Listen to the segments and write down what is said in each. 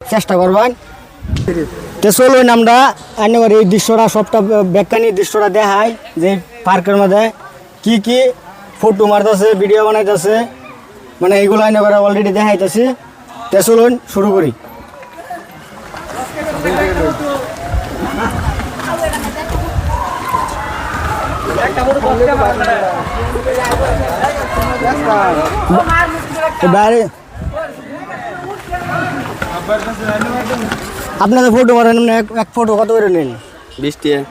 চেষ্টা করবেন। তো চলুন আমরা আইনবার এই দৃশ্যটা সবটা ব্যাখ্যানিক দৃশ্যটা দেখাই যে পার্কের মধ্যে কি কি ফটো মারতেছে, ভিডিও বানাইতেছে, মানে এইগুলো আইনবার অলরেডি দেখাইতেছি। তো চলুন শুরু করি। বাইরে আপনাদের ফটো মারেন এক ফটো কত করে নেন? 20 টাকা।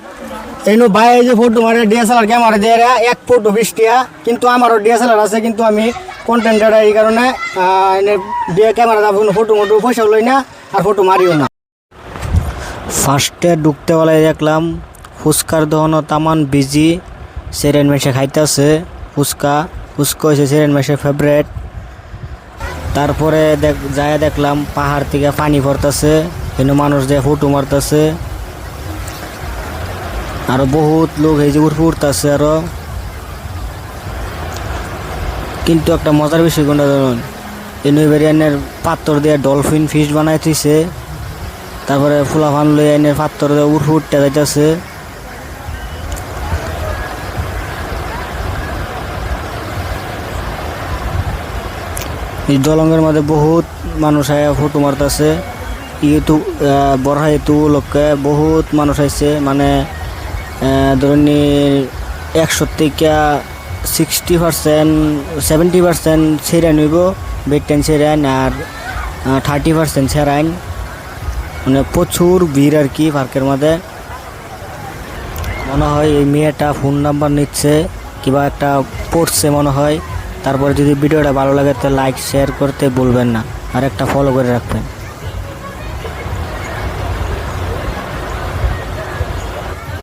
এই ভাই এই যে ফটো মারে ডিএসএলআর ক্যামেরা দিয়ে এক ফটো 20 টাকা, কিন্তু আমারও ডিএসএলআর আছে, কিন্তু আমি কন্টেন্ট ক্রিয়েটর এই কারণে দিয়ে ক্যামেরা দাম কোনো ফটো মোটো পয়সা লই না আর ফটো মারিও না। ফার্স্টে ঢুকতে বেলায় দেখলাম ফুচকার দহন তামান বিজি, সেরেন মেশে খাইতেছে ফুচকা হয়েছে সেরেন মেশের ফেভারেট। তারপরে যায় দেখলাম পাহাড় থেকে পানি পড়তেছে, এখানে মানুষ দিয়ে ফটো মারতেছে, আরো বহুত লোক এই যে উঠতেছে আরো। কিন্তু একটা মজার বিষয় কোনটা ধরুন, ইউনিভারিয়ানের পাত্র দিয়ে ডলফিন ফিশ বানাই থইছে, তারপরে ফুলাফান লই আইনের পাত্র দিয়ে উঠতে যাইতেছে। এই দলঙ্গের মধ্যে বহুত মানুষ আয়া ফটো মারতেছে। ইউটিউব বড় লোককে বহুত মানুষ আইছে, মানে ধরুন 100 থেকে 60% 70% সেরাইন হইব, বেটেন সেরাইন আর 30% সেরাইন, মানে প্রচুর ভিড় আর কি পার্কের মধ্যে। মনে হয় এই মেয়েটা ফোন নাম্বার নিচ্ছে কিংবা একটা পড়ছে মনে হয়। তারপরে যদি ভিডিওটা ভালো লাগে তো লাইক শেয়ার করতে ভুলবেন না, আর একটা ফলো করে রাখবেন।